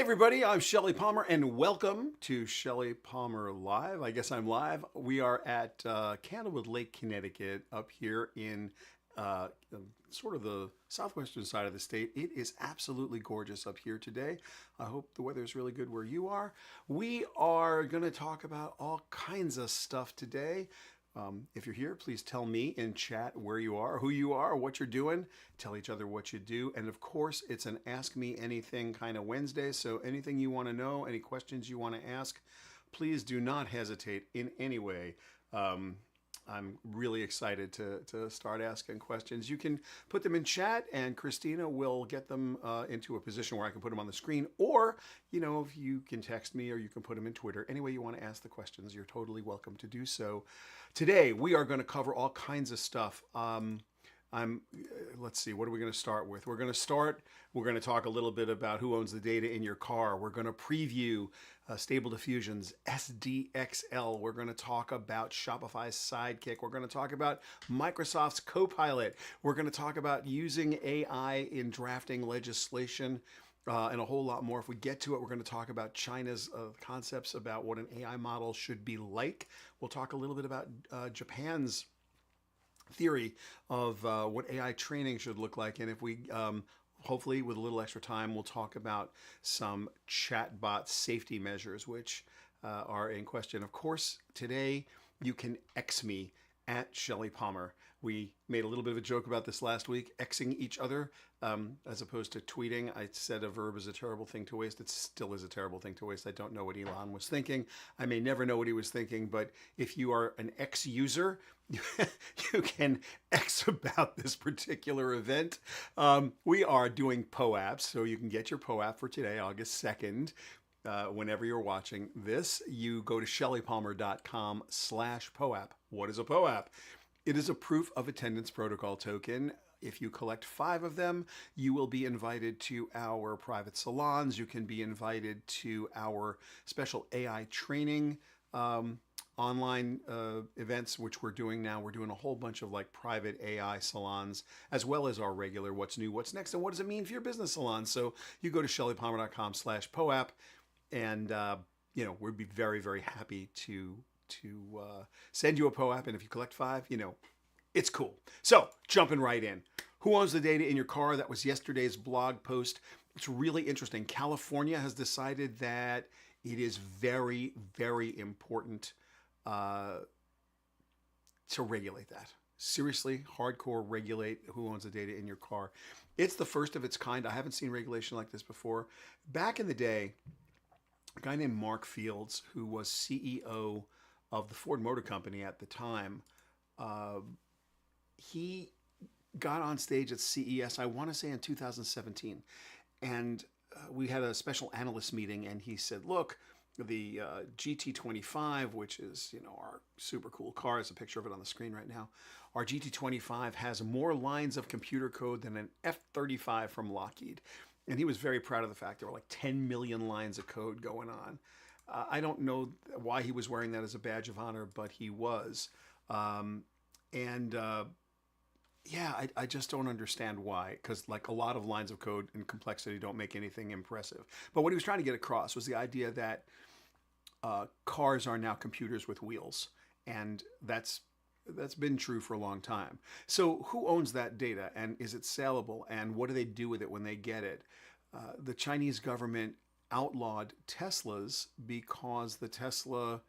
everybody, I'm Shelly Palmer, and welcome to Shelly Palmer Live. I guess I'm live. We are at Candlewood Lake, Connecticut, up here in sort of the southwestern side of the state. It is absolutely gorgeous up here today. I hope the weather is really good where you are. We are going to talk about all kinds of stuff today. If you're here, please tell me in chat where you are, who you are, what you're doing. Tell each other what you do. And of course, it's an Ask Me Anything kind of Wednesday. So anything you want to know, any questions you want to ask, please do not hesitate in any way. I'm really excited to start asking questions. You can put them in chat and Christina will get them into a position where I can put them on the screen. Or, if you can text me or you can put them in Twitter. Any way you want to ask the questions, you're totally welcome to do so. Today, we are going to cover all kinds of stuff. Let's see, what are we going to start with? We're going to talk a little bit about who owns the data in your car. We're going to preview Stable Diffusion's SDXL. We're going to talk about Shopify's Sidekick. We're going to talk about Microsoft's Copilot. We're going to talk about using AI in drafting legislation. And a whole lot more. If we get to it, we're going to talk about China's concepts about what an AI model should be like. We'll talk a little bit about Japan's theory of what AI training should look like. And if we, hopefully with a little extra time, we'll talk about some chatbot safety measures, which are in question. Of course, today you can X me at Shelly Palmer. We made a little bit of a joke about this last week, Xing each other as opposed to tweeting. I said a verb is a terrible thing to waste. It still is a terrible thing to waste. I don't know what Elon was thinking. I may never know what he was thinking, but if you are an X user, you can X about this particular event. We are doing POAPs, so you can get your POAP for today, August 2nd. Whenever you're watching this, you go to shellypalmer.com/POAP. What is a POAP? It is a proof of attendance protocol token. If you collect 5 of them, you will be invited to our private salons. You can be invited to our special AI training online events, which we're doing now. We're doing a whole bunch of private AI salons, as well as our regular what's new, what's next, and what does it mean for your business salon. So you go to shellypalmer.com/POAP, and we'd be very, very happy to send you a POAP. And if you collect 5, it's cool. So jumping right in. Who owns the data in your car? That was yesterday's blog post. It's really interesting. California has decided that it is very, very important to regulate that. Seriously, hardcore regulate who owns the data in your car. It's the first of its kind. I haven't seen regulation like this before. Back in the day, a guy named Mark Fields, who was CEO of the Ford Motor Company at the time, he got on stage at CES, I want to say in 2017, and we had a special analyst meeting, and he said, look, the GT25, which is our super cool car, there's a picture of it on the screen right now, our GT25 has more lines of computer code than an F-35 from Lockheed. And he was very proud of the fact there were 10 million lines of code going on. I don't know why he was wearing that as a badge of honor, but he was. I just don't understand why, because a lot of lines of code and complexity don't make anything impressive. But what he was trying to get across was the idea that cars are now computers with wheels, and that's been true for a long time. So who owns that data, and is it saleable, and what do they do with it when they get it? The Chinese government outlawed Teslas because the Tesla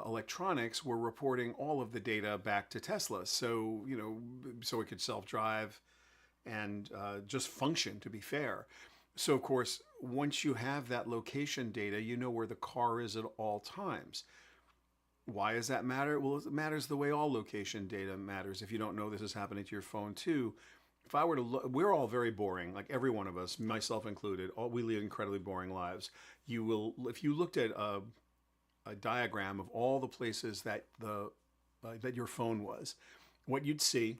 electronics were reporting all of the data back to Tesla. So, so it could self-drive and just function, to be fair. So, of course, once you have that location data, you know where the car is at all times. Why does that matter? Well, it matters the way all location data matters. If you don't know, this is happening to your phone too. If I were to look, we're all very boring, like every one of us, myself included. We lead incredibly boring lives. You will, if you looked at a diagram of all the places that that your phone was, what you'd see,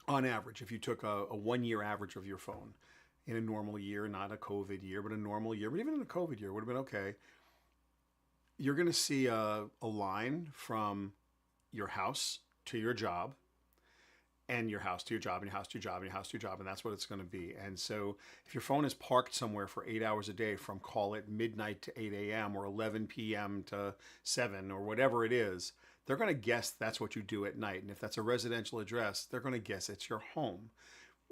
on average, if you took a 1-year average of your phone in a normal year, not a COVID year, but a normal year, but even in a COVID year, would have been okay. You're going to see a line from your house to your job, and your house to your job and your house to your job and your house to your job, and that's what it's going to be. And so if your phone is parked somewhere for 8 hours a day from, call it, midnight to 8 a.m. or 11 p.m. to 7 or whatever it is, they're going to guess that's what you do at night. And if that's a residential address, they're going to guess it's your home.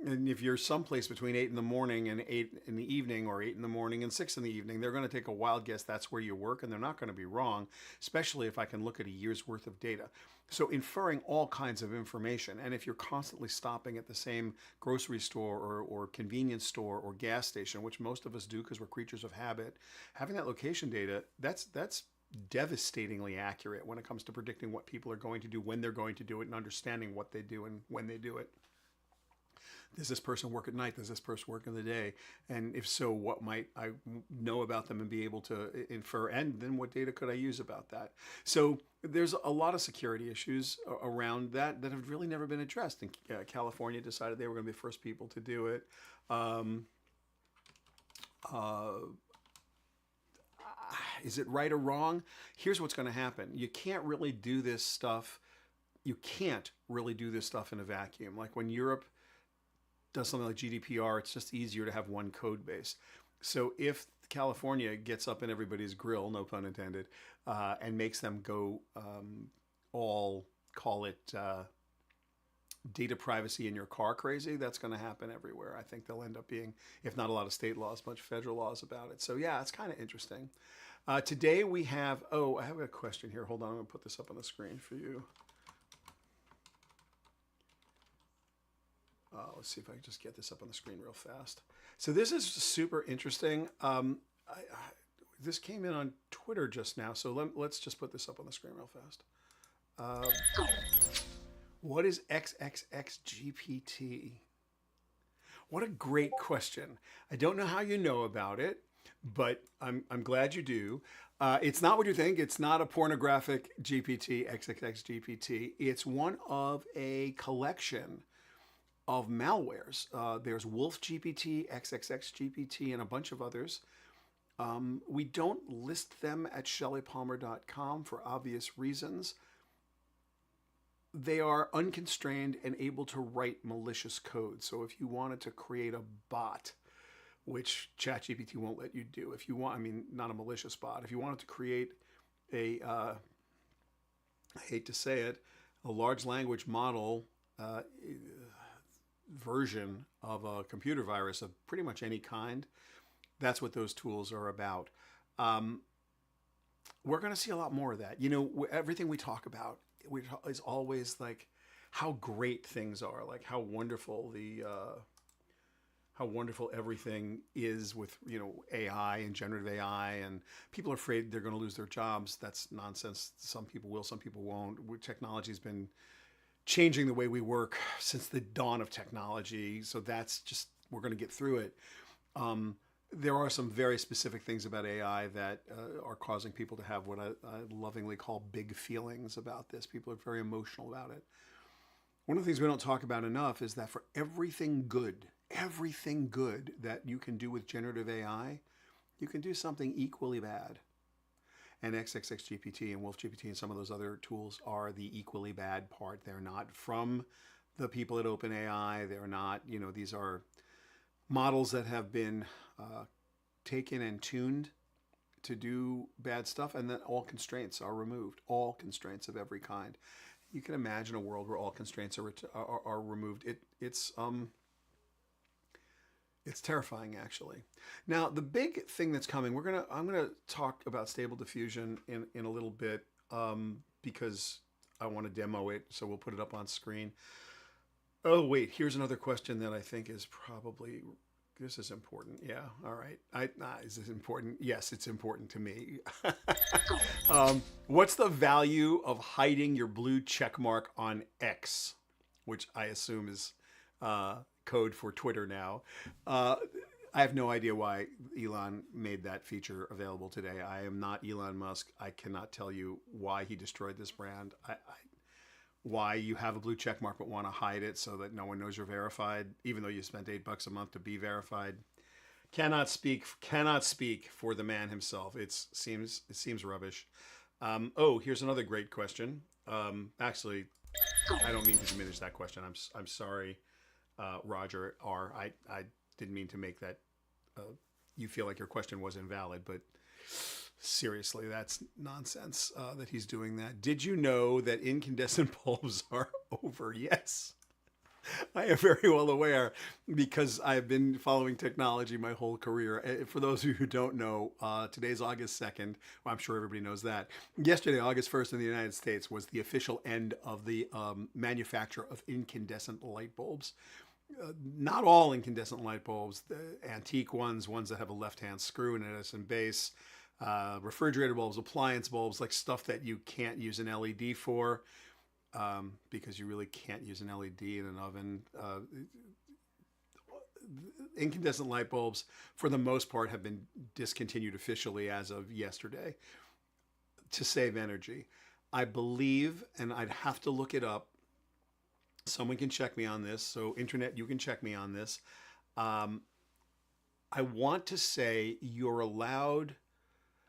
And if you're someplace between 8 in the morning and 8 in the evening, or 8 in the morning and 6 in the evening, they're going to take a wild guess that's where you work, and they're not going to be wrong, especially if I can look at a year's worth of data. So inferring all kinds of information. And if you're constantly stopping at the same grocery store or convenience store or gas station, which most of us do because we're creatures of habit, having that location data, that's devastatingly accurate when it comes to predicting what people are going to do, when they're going to do it, and understanding what they do and when they do it. Does this person work at night? Does this person work in the day? And if so, what might I know about them and be able to infer? And then what data could I use about that? So there's a lot of security issues around that have really never been addressed. And California decided they were going to be the first people to do it. Is it right or wrong? Here's what's going to happen. You can't really do this stuff. You can't really do this stuff in a vacuum. Like when Europe does something like GDPR, it's just easier to have one code base. So if California gets up in everybody's grill, no pun intended, and makes them go all, call it data privacy in your car crazy, that's going to happen everywhere. I think they'll end up being, if not a lot of state laws, much federal laws about it. So yeah, it's kind of interesting. Today we have, I have a question here. Hold on, I'm going to put this up on the screen for you. Let's see if I can just get this up on the screen real fast. So this is super interesting. This came in on Twitter just now, so let's just put this up on the screen real fast. What is XXXGPT? What a great question. I don't know how you know about it, but I'm glad you do. It's not what you think. It's not a pornographic GPT, XXXGPT. It's one of a collection of malwares. There's Wolf GPT, XXXGPT, and a bunch of others. We don't list them at shellypalmer.com for obvious reasons. They are unconstrained and able to write malicious code. So if you wanted to create a bot, which ChatGPT won't let you do, if you want, I mean, not a malicious bot, if you wanted to create a, I hate to say it, a large language model version of a computer virus of pretty much any kind, that's what those tools are about. We're going to see a lot more of that. You know, everything we talk about is always like how great things are, like how wonderful how wonderful everything is with, you know, AI and generative AI, and people are afraid they're going to lose their jobs. That's nonsense. Some people will, some people won't. Technology's been changing the way we work since the dawn of technology. So that's just, we're going to get through it. There are some very specific things about AI that are causing people to have what I lovingly call big feelings about this. People are very emotional about it. One of the things we don't talk about enough is that for everything good that you can do with generative AI, you can do something equally bad. And XXXGPT and WolfGPT and some of those other tools are the equally bad part. They're not from the people at OpenAI. They're not, you know, these are models that have been taken and tuned to do bad stuff, and then all constraints are removed, all constraints of every kind. You can imagine a world where all constraints are removed. It's terrifying, actually. Now, the big thing that's coming, I'm gonna talk about Stable Diffusion in a little bit because I want to demo it. So we'll put it up on screen. Oh wait, here's another question that I think is probably, this is important. Yeah, all right. Is this important? Yes, it's important to me. What's the value of hiding your blue check mark on X, which I assume is code for Twitter now? I have no idea why Elon made that feature available today. I am not Elon Musk. I cannot tell you why he destroyed this brand. Why you have a blue check mark but want to hide it so that no one knows you're verified, even though you spent $8 a month to be verified. Cannot speak for the man himself. It seems rubbish. Here's another great question. Actually, I don't mean to diminish that question. I'm sorry, Roger R. I didn't mean to make that you feel like your question was invalid, but seriously, that's nonsense that he's doing that. Did you know that incandescent bulbs are over? Yes. I am very well aware because I've been following technology my whole career. For those of you who don't know, today's August 2nd. Well, I'm sure everybody knows that. Yesterday, August 1st in the United States was the official end of the manufacture of incandescent light bulbs. Not all incandescent light bulbs, the antique ones, ones that have a left-hand screw and an Edison base, refrigerator bulbs, appliance bulbs, like stuff that you can't use an LED for. Because you really can't use an LED in an oven. Incandescent light bulbs, for the most part, have been discontinued officially as of yesterday to save energy. I believe, and I'd have to look it up. Someone can check me on this. So internet, you can check me on this. I want to say you're allowed,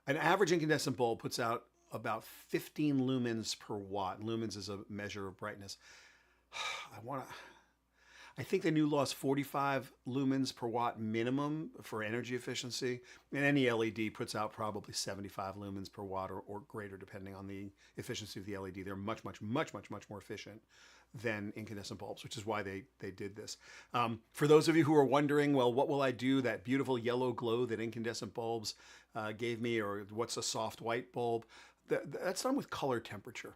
an average incandescent bulb puts out about 15 lumens per watt. Lumens is a measure of brightness. I think the new law is 45 lumens per watt minimum for energy efficiency. And any LED puts out probably 75 lumens per watt or greater, depending on the efficiency of the LED. They're much more efficient than incandescent bulbs, which is why they did this. For those of you who are wondering, well, what will I do? That beautiful yellow glow that incandescent bulbs gave me, or what's a soft white bulb? That's done with color temperature.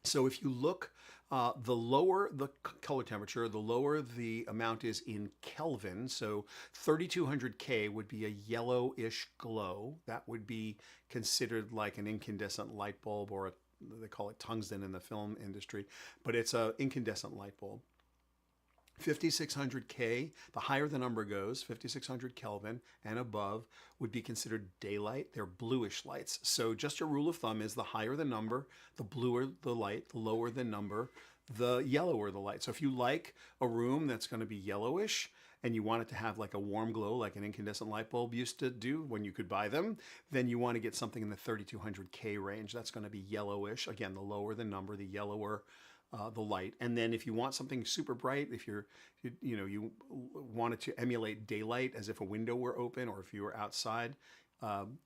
So if you look, the lower the color temperature, the lower the amount is in Kelvin. So 3200 K would be a yellowish glow. That would be considered like an incandescent light bulb, or they call it tungsten in the film industry, but it's an incandescent light bulb. 5600 K, the higher the number goes, 5600 Kelvin and above would be considered daylight. They're bluish lights. So just a rule of thumb is the higher the number, the bluer the light, the lower the number, the yellower the light. So if you like a room that's going to be yellowish and you want it to have like a warm glow like an incandescent light bulb used to do when you could buy them, then you want to get something in the 3200 K range. That's going to be yellowish. Again, the lower the number, the yellower the light. And then if you want something super bright, if you wanted to emulate daylight as if a window were open, or if you were outside,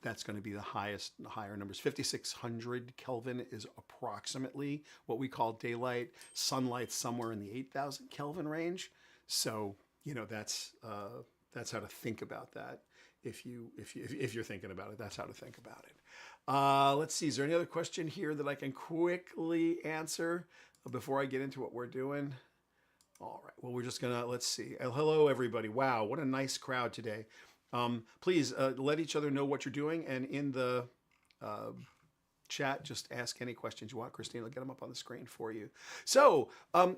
that's going to be the higher numbers. 5600 Kelvin is approximately what we call daylight. Sunlight's somewhere in the 8000 Kelvin range. So that's how to think about that. If you're thinking about it, that's how to think about it. Let's see. Is there any other question here that I can quickly answer before I get into what we're doing? All right. Well, we're just gonna, let's see. Hello, everybody. Wow, what a nice crowd today. Please let each other know what you're doing, and in the chat, just ask any questions you want. Christine will get them up on the screen for you. So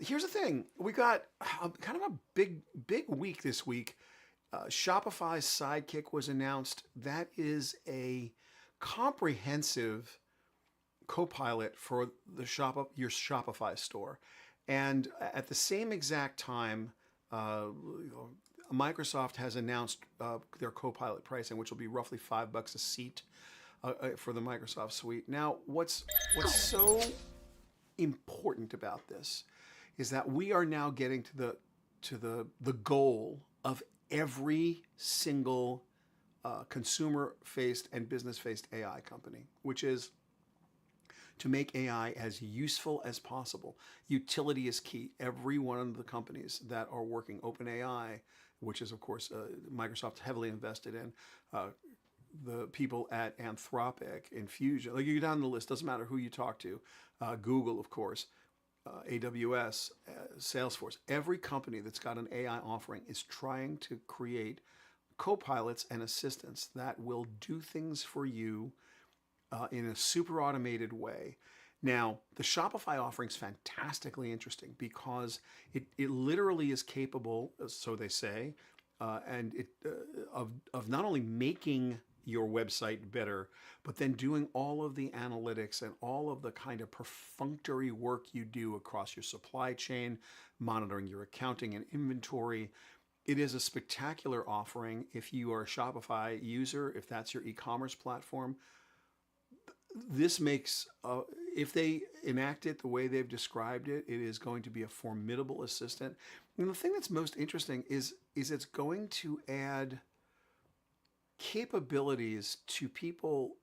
here's the thing. We got kind of a big week this week. Shopify's Sidekick was announced. That is a comprehensive Copilot for your Shopify store. And at the same exact time, Microsoft has announced their Copilot pricing, which will be roughly $5 a seat for the Microsoft suite. Now, what's so important about this is that we are now getting to the goal of every single consumer-faced and business-faced AI company, which is to make AI as useful as possible. Utility is key. Every one of the companies that are working, OpenAI, which is of course Microsoft heavily invested in, the people at Anthropic, Infusion, like you go down the list, doesn't matter who you talk to, Google, of course, AWS, Salesforce, every company that's got an AI offering is trying to create copilots and assistants that will do things for you in a super automated way. Now, the Shopify offering is fantastically interesting because it literally is capable, so they say, of not only making your website better, but then doing all of the analytics and all of the kind of perfunctory work you do across your supply chain, monitoring your accounting and inventory. It is a spectacular offering if you are a Shopify user, if that's your e-commerce platform. this makes, if they enact it the way they've described it, it is going to be a formidable assistant. And the thing that's most interesting is it's going to add capabilities to people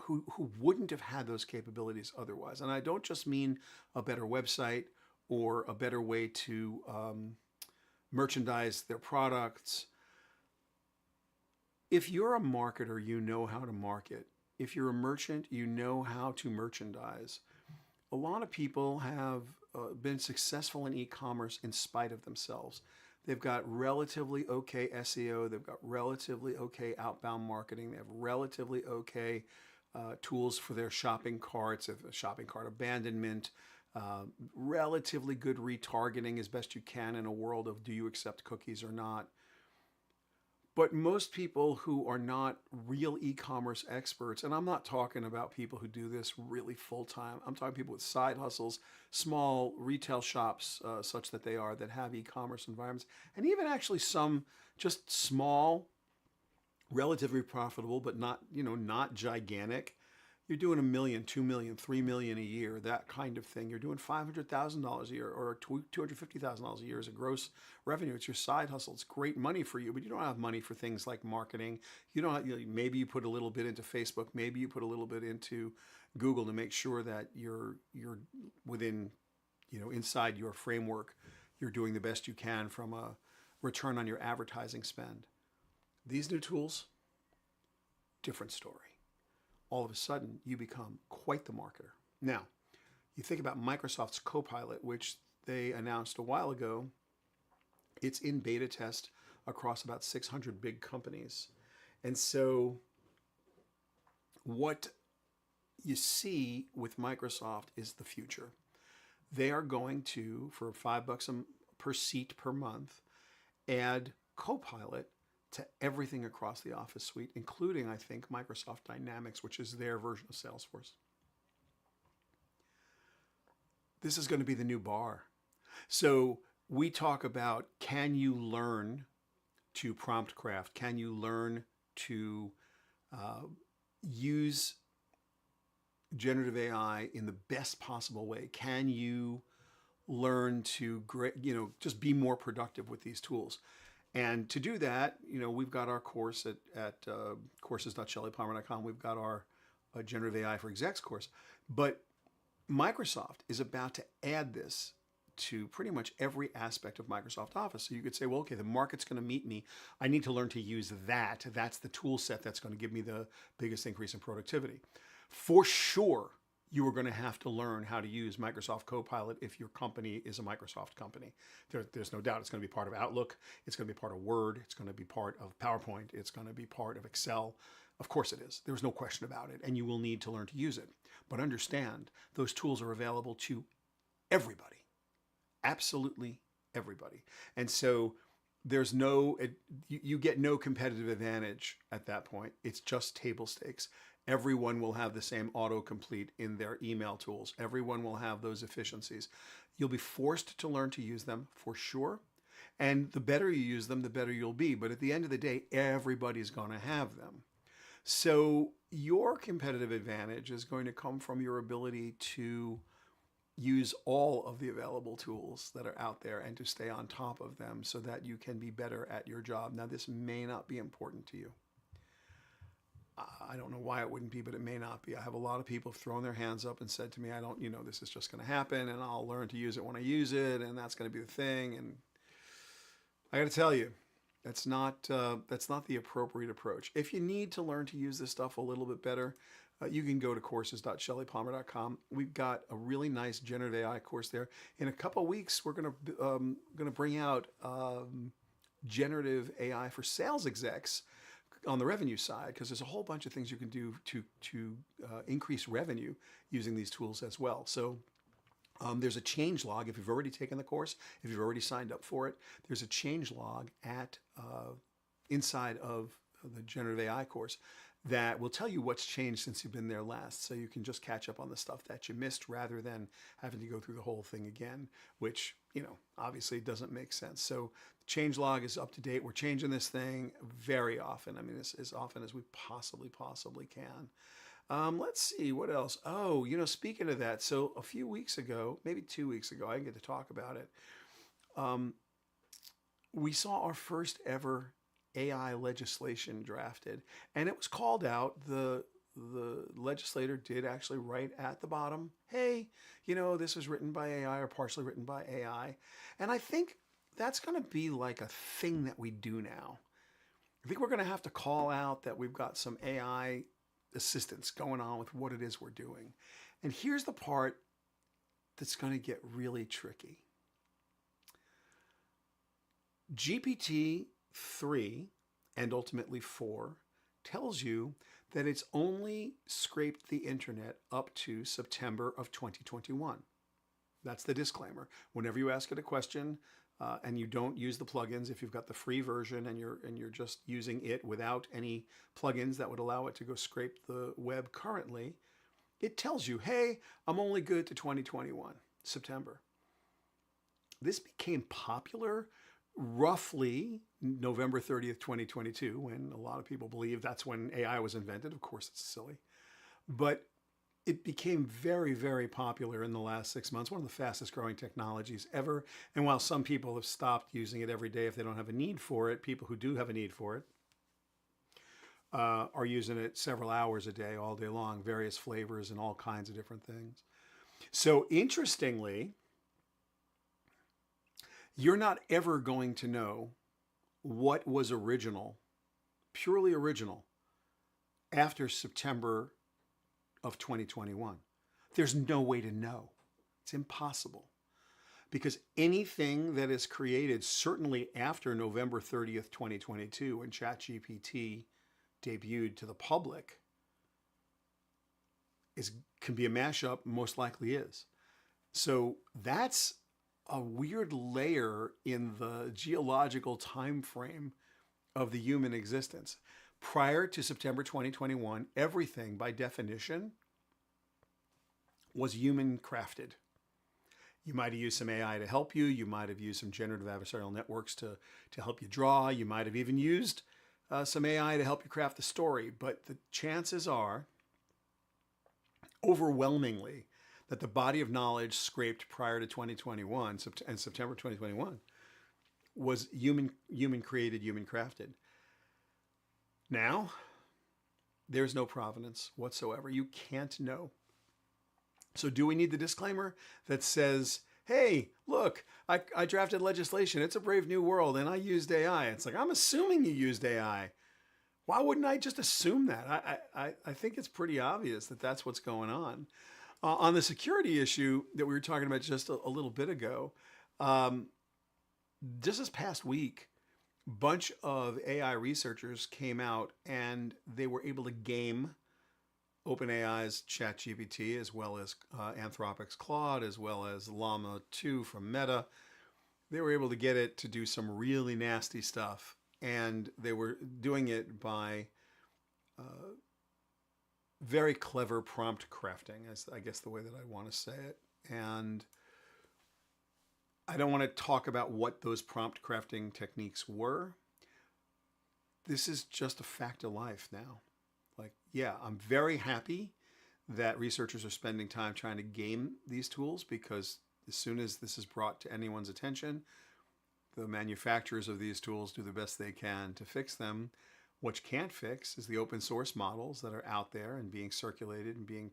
who wouldn't have had those capabilities otherwise. And I don't just mean a better website or a better way to merchandise their products. If you're a marketer, you know how to market. If you're a merchant, you know how to merchandise. A lot of people have been successful in e-commerce in spite of themselves. They've got relatively okay SEO. They've got relatively okay outbound marketing. They have relatively okay tools for their shopping carts, shopping cart abandonment, relatively good retargeting as best you can in a world of do you accept cookies or not. But most people who are not real e-commerce experts, and I'm not talking about people who do this really full-time, I'm talking people with side hustles, small retail shops such that they are, that have e-commerce environments, and even actually some just small, relatively profitable, but not, not gigantic. You're doing $1 million, $2 million, $3 million a year, that kind of thing. You're doing $500,000 a year or $250,000 a year as a gross revenue. It's your side hustle. It's great money for you, but you don't have money for things like marketing. You don't have, maybe you put a little bit into Facebook. Maybe you put a little bit into Google to make sure that you're within, inside your framework, you're doing the best you can from a return on your advertising spend. These new tools, different story. All of a sudden, you become quite the marketer. Now, you think about Microsoft's Copilot, which they announced a while ago. It's in beta test across about 600 big companies. And so what you see with Microsoft is the future. They are going to, for $5 per seat per month, add Copilot to everything across the Office suite, including, I think, Microsoft Dynamics, which is their version of Salesforce. This is going to be the new bar. So we talk about, can you learn to prompt craft? Can you learn to use generative AI in the best possible way? Can you learn to, just be more productive with these tools? And to do that, we've got our course at courses.shellypalmer.com. We've got our Generative AI for Execs course. But Microsoft is about to add this to pretty much every aspect of Microsoft Office. So you could say, well, okay, the market's going to meet me. I need to learn to use that. That's the tool set that's going to give me the biggest increase in productivity. For sure, you are going to have to learn how to use Microsoft Copilot if your company is a Microsoft company. There's no doubt it's going to be part of Outlook. It's going to be part of Word. It's going to be part of PowerPoint. It's going to be part of Excel. Of course it is. There's no question about it. And you will need to learn to use it. But understand, those tools are available to everybody. Absolutely everybody. And so there's you get no competitive advantage at that point. It's just table stakes. Everyone will have the same autocomplete in their email tools. Everyone will have those efficiencies. You'll be forced to learn to use them for sure. And the better you use them, the better you'll be. But at the end of the day, everybody's going to have them. So your competitive advantage is going to come from your ability to use all of the available tools that are out there and to stay on top of them so that you can be better at your job. Now, this may not be important to you. I don't know why it wouldn't be, but it may not be. I have a lot of people have thrown their hands up and said to me, I don't, this is just going to happen and I'll learn to use it when I use it and that's going to be the thing. And I got to tell you, that's not the appropriate approach. If you need to learn to use this stuff a little bit better, you can go to courses.shellypalmer.com. We've got a really nice generative AI course there. In a couple of weeks, we're going to bring out generative AI for sales execs on the revenue side, because there's a whole bunch of things you can do to increase revenue using these tools as well. So there's a change log. If you've already taken the course, if you've already signed up for it, there's a change log at inside of the generative AI course that will tell you what's changed since you've been there last. So you can just catch up on the stuff that you missed rather than having to go through the whole thing again, which, obviously doesn't make sense. So changelog is up to date. We're changing this thing very often. I mean, as often as we possibly can. Let's see, what else? Oh, speaking of that, so a few weeks ago, maybe 2 weeks ago, I didn't get to talk about it. We saw our first ever AI legislation drafted, and it was called out. The legislator did actually write at the bottom, hey, this was written by AI or partially written by AI. And I think that's going to be like a thing that we do now. I think we're going to have to call out that we've got some AI assistance going on with what it is we're doing. And here's the part that's going to get really tricky. GPT-3 and ultimately 4 tells you that it's only scraped the internet up to September of 2021. That's the disclaimer. Whenever you ask it a question and you don't use the plugins, if you've got the free version and you're just using it without any plugins that would allow it to go scrape the web currently, it tells you, hey, I'm only good to 2021, September. This became popular roughly November 30th, 2022, when a lot of people believe that's when AI was invented. Of course, it's silly. But it became very, very popular in the last 6 months, one of the fastest growing technologies ever. And while some people have stopped using it every day if they don't have a need for it, people who do have a need for it are using it several hours a day, all day long, various flavors and all kinds of different things. So interestingly, you're not ever going to know what was original, purely original, after September of 2021. There's no way to know. It's impossible. Because anything that is created, certainly after November 30th, 2022, when ChatGPT debuted to the public, can be a mashup, most likely is. So that's a weird layer in the geological time frame of the human existence. Prior to September 2021, everything by definition was human crafted. You might have used some AI to help you. You might have used some generative adversarial networks to help you draw. You might have even used some AI to help you craft the story. But the chances are overwhelmingly that the body of knowledge scraped prior to 2021 and September 2021 was human created, human crafted. Now, there's no provenance whatsoever. You can't know. So do we need the disclaimer that says, hey, look, I drafted legislation. It's a brave new world and I used AI. It's like, I'm assuming you used AI. Why wouldn't I just assume that? I think it's pretty obvious that that's what's going on. On the security issue that we were talking about just a little bit ago, just this past week, a bunch of AI researchers came out and they were able to game OpenAI's ChatGPT, as well as Anthropic's Claude, as well as Llama 2 from Meta. They were able to get it to do some really nasty stuff. And they were doing it by very clever prompt crafting, is I guess the way that I want to say it. And I don't want to talk about what those prompt crafting techniques were. This is just a fact of life now. Like, yeah, I'm very happy that researchers are spending time trying to game these tools, because as soon as this is brought to anyone's attention, the manufacturers of these tools do the best they can to fix them. What you can't fix is the open source models that are out there and being circulated and being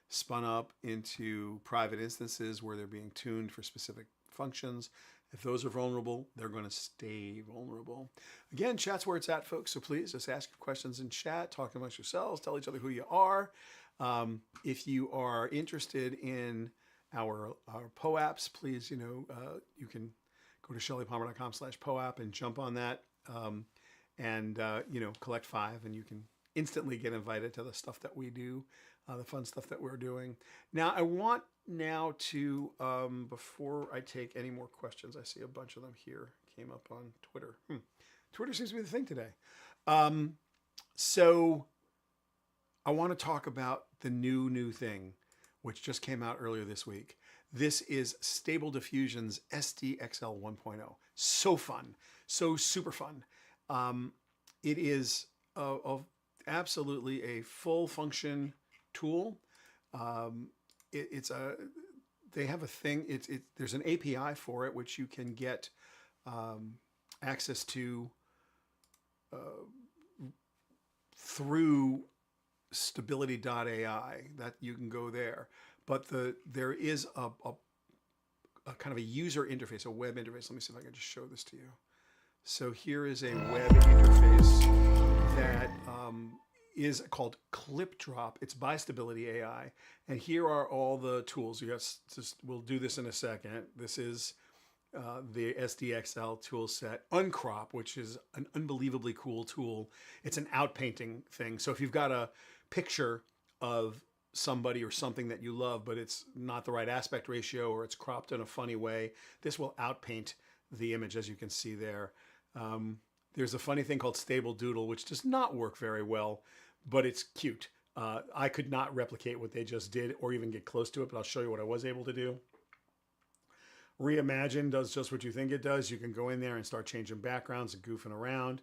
spun up into private instances where they're being tuned for specific functions. If those are vulnerable, they're going to stay vulnerable. Again, chat's where it's at, folks. So please just ask your questions in chat, talk amongst yourselves, tell each other who you are. If you are interested in our POAPs, please, you can go to shellypalmer.com/POAP and jump on that. Collect 5 and you can instantly get invited to the stuff that we do, the fun stuff that we're doing. Now, I want to, before I take any more questions, I see a bunch of them here, came up on Twitter. Twitter seems to be the thing today. So I want to talk about the new thing, which just came out earlier this week. This is Stable Diffusion's SDXL 1.0. So fun, so super fun. It is absolutely a full function tool. They have a thing. There's an API for it which you can get access to through stability.ai. That you can go there, but there is a kind of a user interface, a web interface. Let me see if I can just show this to you. So here is a web interface that is called Clip Drop. It's by Stability AI, and here are all the tools. We'll do this in a second. This is the SDXL tool set. Uncrop, which is an unbelievably cool tool. It's an outpainting thing. So if you've got a picture of somebody or something that you love, but it's not the right aspect ratio or it's cropped in a funny way, this will outpaint the image, as you can see there. There's a funny thing called Stable Doodle, which does not work very well, but it's cute. I could not replicate what they just did or even get close to it, but I'll show you what I was able to do. Reimagine does just what you think it does. You can go in there and start changing backgrounds and goofing around.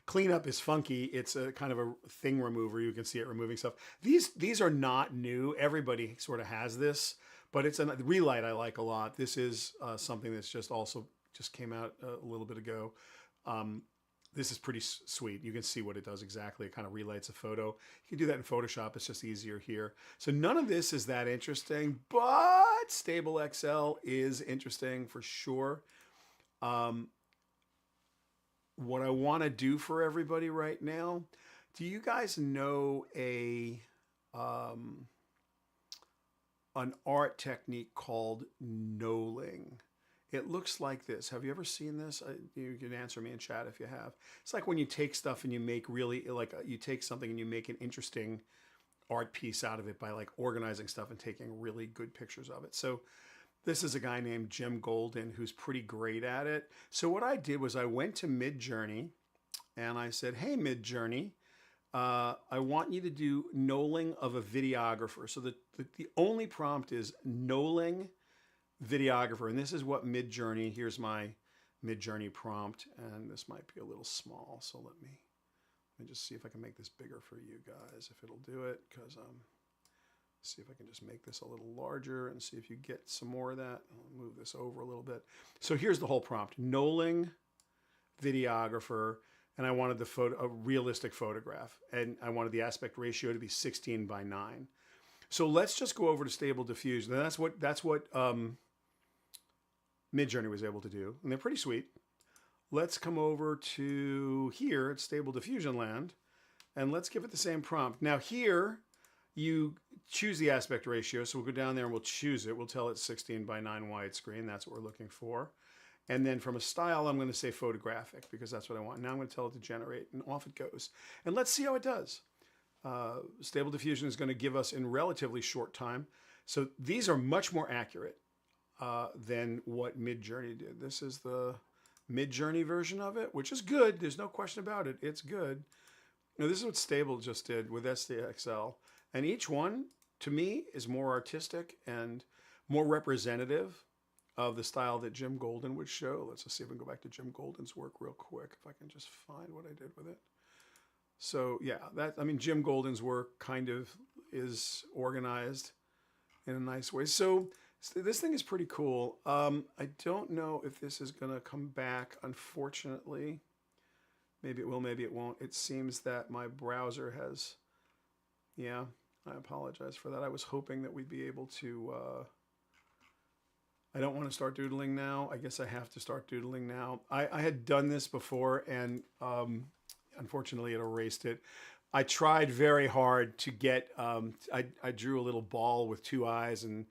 Cleanup is funky. It's a kind of a thing remover. You can see it removing stuff. These are not new. Everybody sort of has this, but it's a relight I like a lot. This is something that's just came out a little bit ago. This is pretty sweet. You can see what it does exactly. It kind of relights a photo. You can do that in Photoshop. It's just easier here. So none of this is that interesting, but Stable XL is interesting for sure. What I want to do for everybody right now, do you guys know an art technique called knolling? It looks like this. Have you ever seen this? You can answer me in chat if you have. It's like when you take stuff and you make you take something and you make an interesting art piece out of it by like organizing stuff and taking really good pictures of it. So this is a guy named Jim Golden who's pretty great at it. So what I did was I went to Midjourney and I said, hey, Midjourney, I want you to do knolling of a videographer. So the only prompt is knolling videographer. And this is what Midjourney, here's my Midjourney prompt. And this might be a little small. So let me just see if I can make this bigger for you guys, if it'll do it, because see if I can just make this a little larger and see if you get some more of that. I'll move this over a little bit. So here's the whole prompt: knolling videographer, and I wanted a realistic photograph, and I wanted the aspect ratio to be 16:9. So let's just go over to Stable Diffusion. And that's what Midjourney was able to do, and they're pretty sweet. Let's come over to here at Stable Diffusion land, and let's give it the same prompt. Now here, you choose the aspect ratio. So we'll go down there and we'll choose it. We'll tell it 16:9 widescreen. That's what we're looking for. And then from a style, I'm going to say photographic because that's what I want. Now I'm going to tell it to generate, and off it goes. And let's see how it does. Stable Diffusion is going to give us in relatively short time. So these are much more accurate than what Midjourney did. This is the Midjourney version of it, which is good. There's no question about it. It's good. Now this is what Stable just did with SDXL. And each one, to me, is more artistic and more representative of the style that Jim Golden would show. Let's just see if we can go back to Jim Golden's work real quick, if I can just find what I did with it. So yeah, Jim Golden's work kind of is organized in a nice way. So this thing is pretty cool. I don't know if this is going to come back, unfortunately. Maybe it will, maybe it won't. It seems that my browser has, yeah, I apologize for that. I was hoping that we'd be able to, I don't want to start doodling now. I guess I have to start doodling now. I had done this before, and unfortunately it erased it. I tried very hard to get, I drew a little ball with two eyes and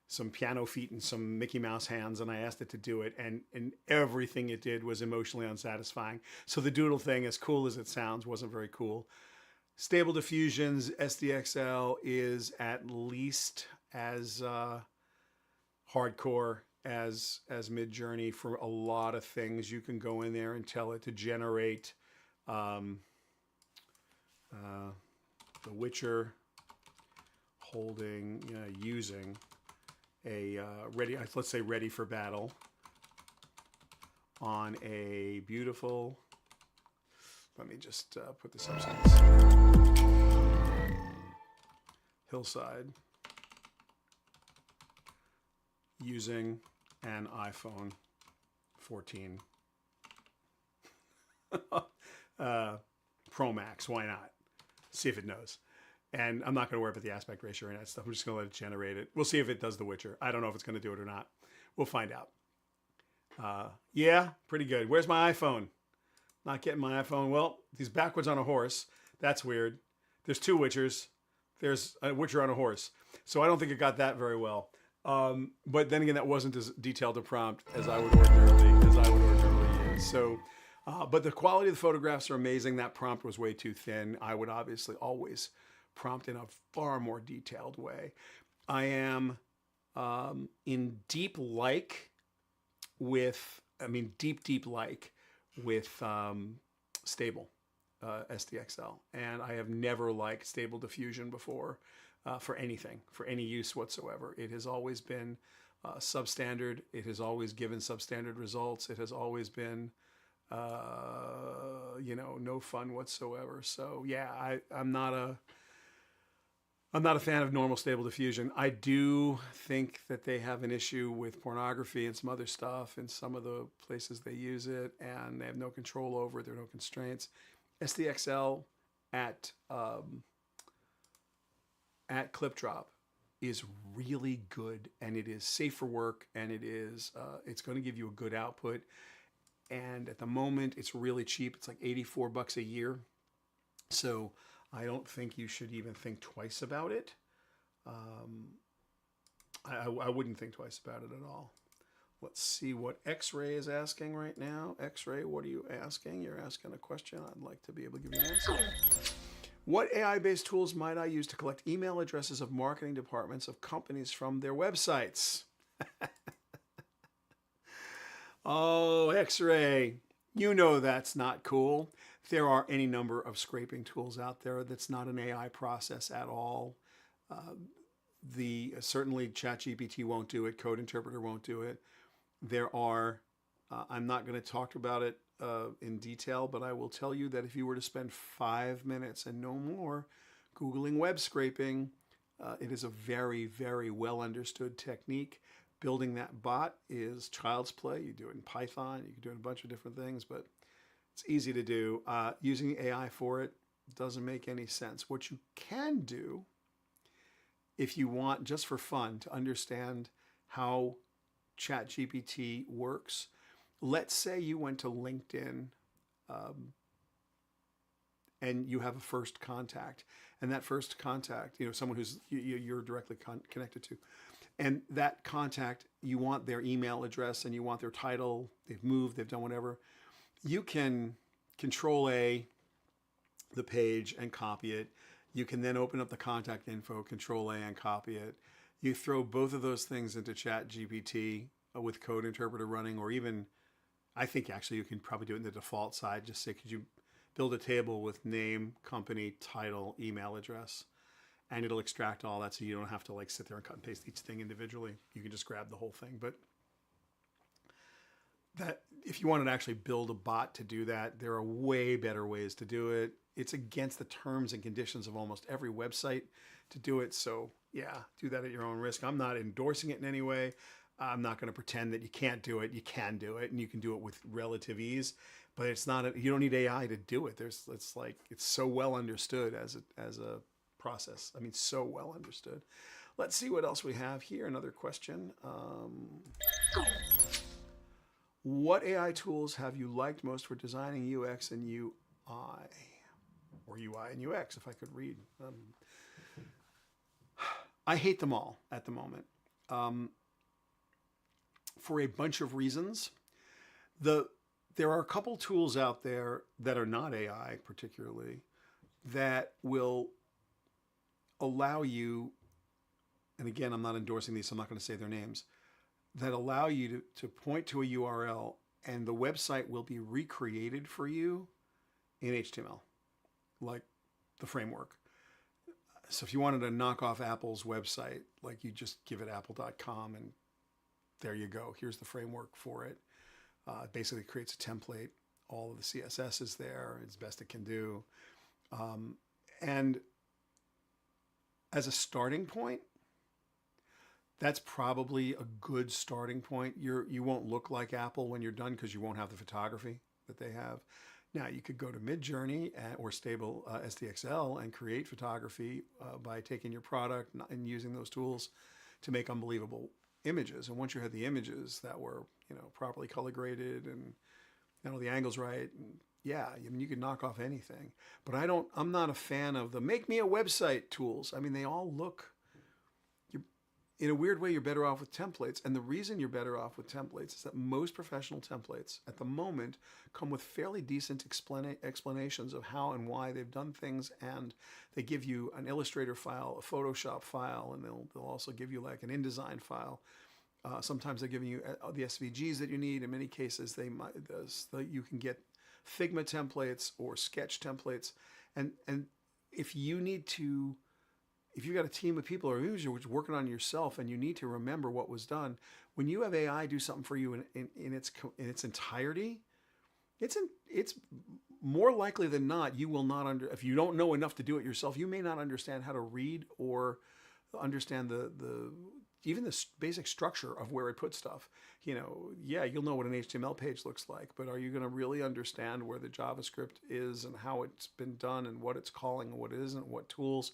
some piano feet and some Mickey Mouse hands, and I asked it to do it, and everything it did was emotionally unsatisfying. So the doodle thing, as cool as it sounds, wasn't very cool. Stable Diffusion's SDXL is at least as hardcore as Midjourney for a lot of things. You can go in there and tell it to generate The Witcher holding, using ready, let's say ready for battle on a beautiful, let me just put this up hillside using an iPhone 14 Pro Max. Why not? See if it knows. And I'm not going to worry about the aspect ratio and that stuff. I'm just going to let it generate it. We'll see if it does The Witcher. I don't know if it's going to do it or not. We'll find out. Yeah, pretty good. Where's my iPhone? Not getting my iPhone. Well, he's backwards on a horse. That's weird. There's two Witchers. There's a Witcher on a horse. So I don't think it got that very well. But then again, that wasn't as detailed a prompt as I would ordinarily use. So, but the quality of the photographs are amazing. That prompt was way too thin. I would obviously always prompt in a far more detailed way. I am in deep like with, deep like with stable SDXL. And I have never liked stable diffusion before for anything, for any use whatsoever. It has always been substandard. It has always given substandard results. It has always been, no fun whatsoever. So yeah, I'm not a fan of normal stable diffusion. I do think that they have an issue with pornography and some other stuff in some of the places they use it, and they have no control over it. There are no constraints. SDXL at clip drop is really good, and it is safe for work, and it's going to give you a good output. And at the moment, it's really cheap. It's like $84 a year. So I don't think you should even think twice about it. I wouldn't think twice about it at all. Let's see what X-Ray is asking right now. X-Ray, what are you asking? You're asking a question. I'd like to be able to give you an answer. What AI-based tools might I use to collect email addresses of marketing departments of companies from their websites? Oh, X-Ray, you know that's not cool. There are any number of scraping tools out there. That's not an AI process at all. Certainly ChatGPT won't do it. Code Interpreter won't do it. There are, I'm not going to talk about it in detail, but I will tell you that if you were to spend 5 minutes and no more Googling web scraping, it is a very, very well understood technique. Building that bot is child's play. You do it in Python. You can do it in a bunch of different things, but it's easy to do. Using AI for it doesn't make any sense. What you can do, if you want, just for fun, to understand how ChatGPT works, let's say you went to LinkedIn and you have a first contact, and that first contact, someone who's you're directly connected to, and that contact, you want their email address and you want their title, they've moved, they've done whatever. You can Control-A the page and copy it. You can then open up the contact info, Control-A and copy it. You throw both of those things into ChatGPT with Code Interpreter running, or even, I think actually you can probably do it in the default side. Just say, could you build a table with name, company, title, email address, and it'll extract all that, so you don't have to sit there and cut and paste each thing individually. You can just grab the whole thing. But that, if you wanted to actually build a bot to do that, there are way better ways to do it. It's against the terms and conditions of almost every website to do it. So yeah, do that at your own risk. I'm not endorsing it in any way. I'm not going to pretend that you can't do it. You can do it, and you can do it with relative ease. But it's not. You don't need AI to do it. It's so well understood as a process. So well understood. Let's see what else we have here. Another question. What AI tools have you liked most for designing UX and UI? Or UI and UX, if I could read. I hate them all at the moment. For a bunch of reasons. There are a couple tools out there that are not AI particularly that will allow you, and again, I'm not endorsing these, so I'm not going to say their names, that allow you to point to a URL and the website will be recreated for you in HTML, like the framework. So if you wanted to knock off Apple's website, like you just give it apple.com and there you go. Here's the framework for it. It basically creates a template. All of the CSS is there. It's best it can do. And as a starting point, that's probably a good starting point. You won't look like Apple when you're done because you won't have the photography that they have. Now, you could go to Midjourney or Stable SDXL and create photography by taking your product and using those tools to make unbelievable images. And once you had the images that were, properly color graded and the angles right, and yeah, I mean, you could knock off anything. But I'm not a fan of the make me a website tools. I mean, they all look, in a weird way, you're better off with templates. And the reason you're better off with templates is that most professional templates at the moment come with fairly decent explanations of how and why they've done things. And they give you an Illustrator file, a Photoshop file, and they'll also give you like an InDesign file. Sometimes they're giving you the SVGs that you need. In many cases, you can get Figma templates or Sketch templates. And if you've got a team of people or you're working on yourself and you need to remember what was done, when you have AI do something for you in its entirety, it's more likely than not you will not if you don't know enough to do it yourself, you may not understand how to read or understand even the basic structure of where it puts stuff. You'll know what an HTML page looks like, but are you going to really understand where the JavaScript is and how it's been done and what it's calling and what it isn't, what tools?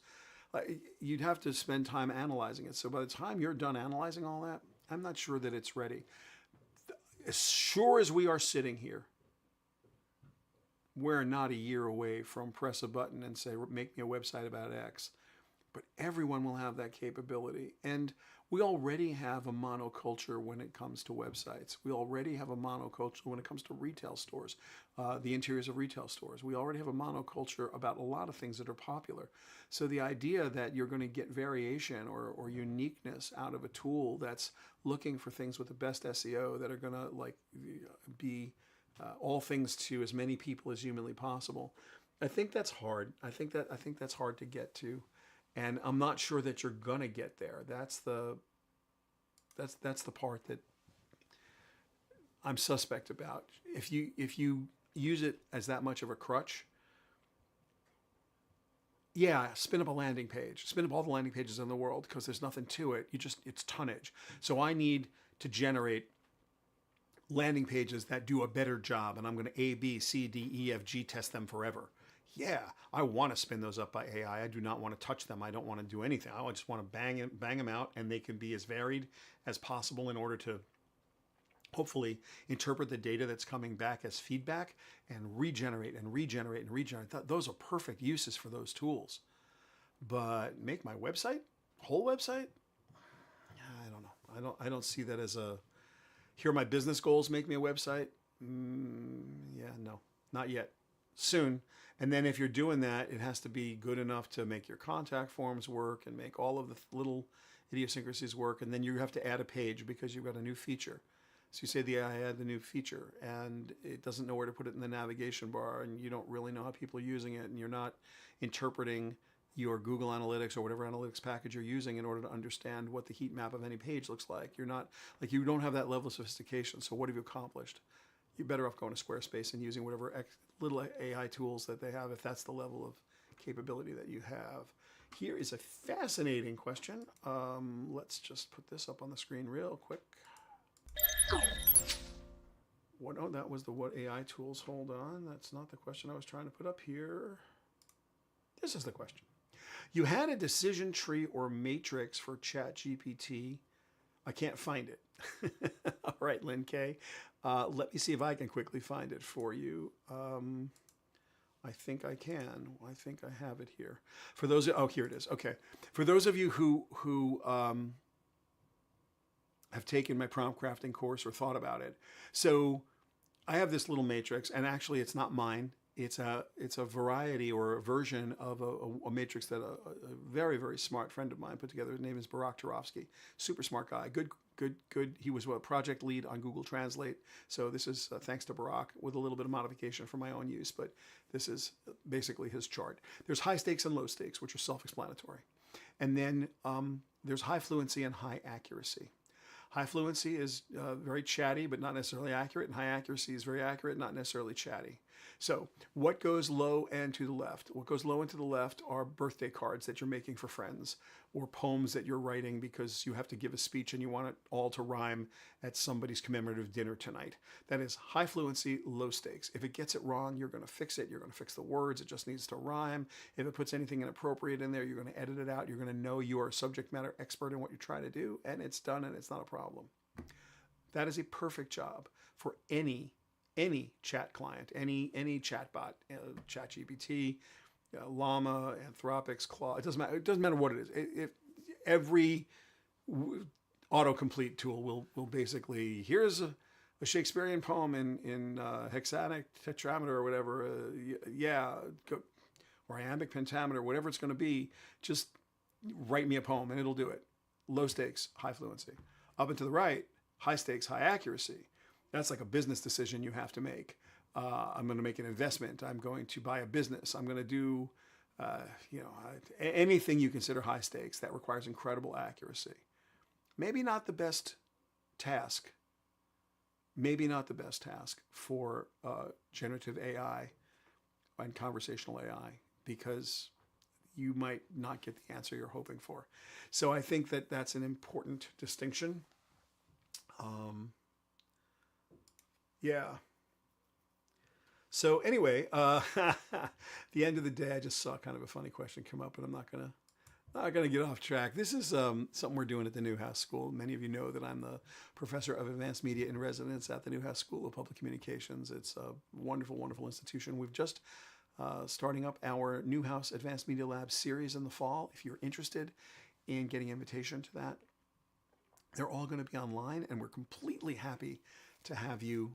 You'd have to spend time analyzing it. So by the time you're done analyzing all that, I'm not sure that it's ready. As sure as we are sitting here, we're not a year away from press a button and say, make me a website about X. But everyone will have that capability. And we already have a monoculture when it comes to websites. We already have a monoculture when it comes to retail stores, the interiors of retail stores. We already have a monoculture about a lot of things that are popular. So the idea that you're going to get variation or uniqueness out of a tool that's looking for things with the best SEO that are going to be all things to as many people as humanly possible, I think that's hard. I think that's hard to get to. And I'm not sure that you're gonna get there. That's the part that I'm suspect about. If you use it as that much of a crutch, yeah, spin up a landing page. Spin up all the landing pages in the world because there's nothing to it. It's tonnage. So I need to generate landing pages that do a better job, and I'm going to A, B, C, D, E, F, G test them forever. Yeah, I want to spin those up by AI. I do not want to touch them. I don't want to do anything. I just want to bang them out, and they can be as varied as possible in order to hopefully interpret the data that's coming back as feedback and regenerate and regenerate and regenerate. Those are perfect uses for those tools. But make my website, whole website? I don't know. I don't see that as here are my business goals, make me a website. Yeah, no, not yet. Soon. And then if you're doing that, it has to be good enough to make your contact forms work and make all of the little idiosyncrasies work. And then you have to add a page because you've got a new feature. So you say the AI add the new feature and it doesn't know where to put it in the navigation bar and you don't really know how people are using it and you're not interpreting your Google Analytics or whatever analytics package you're using in order to understand what the heat map of any page looks like. You don't have that level of sophistication. So what have you accomplished? You're better off going to Squarespace and using whatever little AI tools that they have if that's the level of capability that you have. Here is a fascinating question. Let's just put this up on the screen real quick. That was the what AI tools. Hold on. That's not the question I was trying to put up here. This is the question. You had a decision tree or matrix for ChatGPT. I can't find it. All right, Lynn K. Let me see if I can quickly find it for you. I think I can. I think I have it here. For those, here it is. Okay. For those of you who have taken my prompt crafting course or thought about it, so I have this little matrix, and actually, it's not mine. it's a variety or a version of a matrix that a very, very smart friend of mine put together. His name is Barak Turovsky. Super smart guy. Good. He was a project lead on Google Translate. So this is thanks to Barak, with a little bit of modification for my own use. But this is basically his chart. There's high stakes and low stakes, which are self-explanatory. And then there's high fluency and high accuracy. High fluency is very chatty, but not necessarily accurate. And high accuracy is very accurate, not necessarily chatty. So what goes low and to the left? What goes low and to the left are birthday cards that you're making for friends, or poems that you're writing because you have to give a speech and you want it all to rhyme at somebody's commemorative dinner tonight. That is high fluency, low stakes. If it gets it wrong, you're going to fix it. You're going to fix the words. It just needs to rhyme. If it puts anything inappropriate in there, you're going to edit it out. You're going to know you are a subject matter expert in what you're trying to do, and it's done, and it's not a problem. That is a perfect job for any chat client, any chatbot, ChatGPT, Llama, Anthropic's, Claude. It doesn't matter. It doesn't matter what it is. Every autocomplete tool will basically, here's a Shakespearean poem in hexatic tetrameter or whatever. Or iambic pentameter, whatever it's going to be. Just write me a poem and it'll do it. Low stakes, high fluency. Up and to the right, high stakes, high accuracy. That's like a business decision you have to make. I'm going to make an investment. I'm going to buy a business. I'm going to do, anything you consider high stakes that requires incredible accuracy. Maybe not the best task. Maybe not the best task for generative AI and conversational AI, because you might not get the answer you're hoping for. So I think that that's an important distinction. Yeah. So anyway, the end of the day, I just saw kind of a funny question come up, and I'm not gonna get off track. This is something we're doing at the Newhouse School. Many of you know that I'm the professor of advanced media in residence at the Newhouse School of Public Communications. It's a wonderful, wonderful institution. We've just starting up our Newhouse Advanced Media Lab series in the fall. If you're interested in getting invitation to that, they're all going to be online, and we're completely happy to have you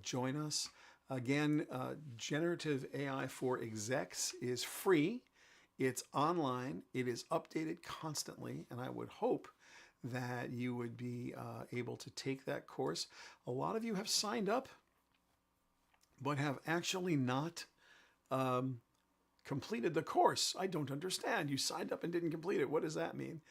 join us. Again, Generative AI for Execs is free. It's online. It is updated constantly, and I would hope that you would be able to take that course. A lot of you have signed up, but have actually not completed the course. I don't understand. You signed up and didn't complete it. What does that mean?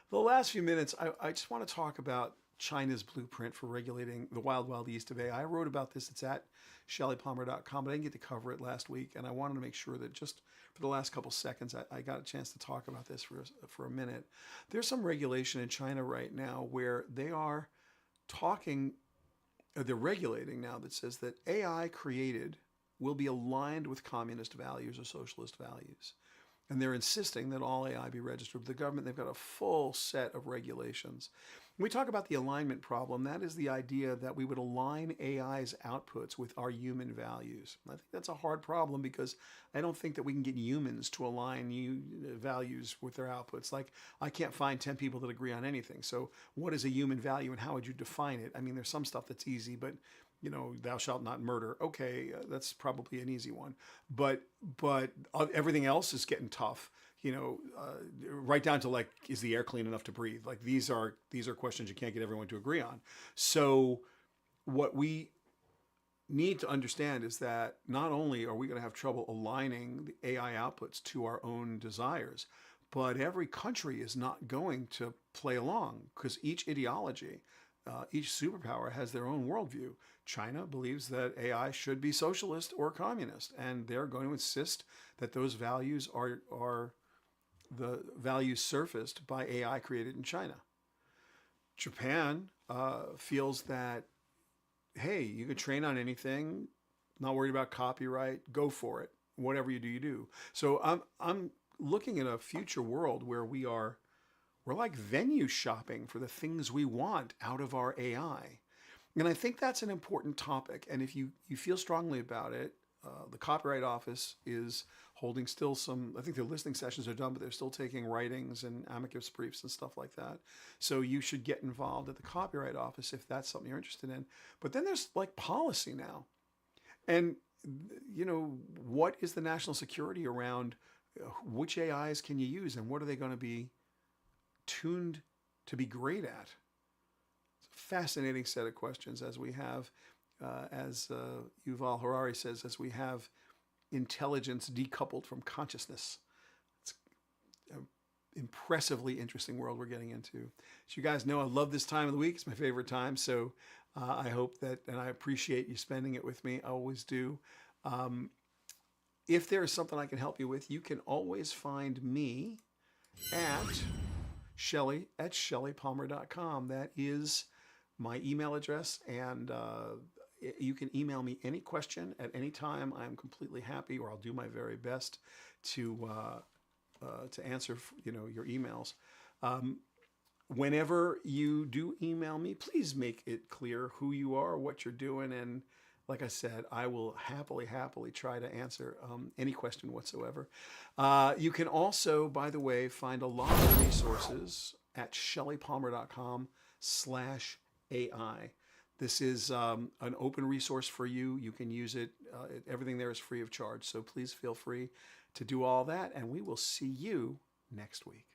The last few minutes, I just want to talk about China's blueprint for regulating the wild, wild east of AI. I wrote about this. It's at shellypalmer.com, but I didn't get to cover it last week, and I wanted to make sure that just for the last couple seconds, I got a chance to talk about this for a minute. There's some regulation in China right now where they are they're regulating now that says that AI created will be aligned with communist values or socialist values. And they're insisting that all AI be registered with the government. They've got a full set of regulations. When we talk about the alignment problem, that is the idea that we would align AI's outputs with our human values. I think that's a hard problem, because I don't think that we can get humans to align values with their outputs. Like, I can't find 10 people that agree on anything. So what is a human value, and how would you define it? I mean, there's some stuff that's easy, but thou shalt not murder. Okay, that's probably an easy one. But everything else is getting tough. Right down to, like, is the air clean enough to breathe? Like, these are questions you can't get everyone to agree on. So what we need to understand is that not only are we going to have trouble aligning the AI outputs to our own desires, but every country is not going to play along, because each ideology, each superpower has their own worldview. China believes that AI should be socialist or communist, and they're going to insist that those values are the values surfaced by AI created in China. Japan feels that, hey, you can train on anything, not worried about copyright, go for it. Whatever you do, you do. So I'm looking at a future world where we're like venue shopping for the things we want out of our AI. And I think that's an important topic. And if you feel strongly about it, the Copyright Office is holding still some, I think their listening sessions are done, but they're still taking writings and amicus briefs and stuff like that. So you should get involved at the Copyright Office if that's something you're interested in. But then there's like policy now. And you know, what is the national security around which AIs can you use and what are they going to be tuned to be great at? It's a fascinating set of questions as we have, as Yuval Harari says, as we have intelligence decoupled from consciousness. It's an impressively interesting world we're getting into. As you guys know, I love this time of the week. It's my favorite time. So I hope that, and I appreciate you spending it with me. I always do. If there is something I can help you with, you can always find me at Shelly at shellypalmer.com. That is my email address, and you can email me any question at any time. I'm completely happy, or I'll do my very best to answer, you know, your emails. Whenever you do email me, please make it clear who you are, what you're doing, and like I said, I will happily try to answer any question whatsoever. You can also, by the way, find a lot of resources at shellypalmer.com/AI. This is an open resource for you. You can use it. Everything there is free of charge. So please feel free to do all that, and we will see you next week.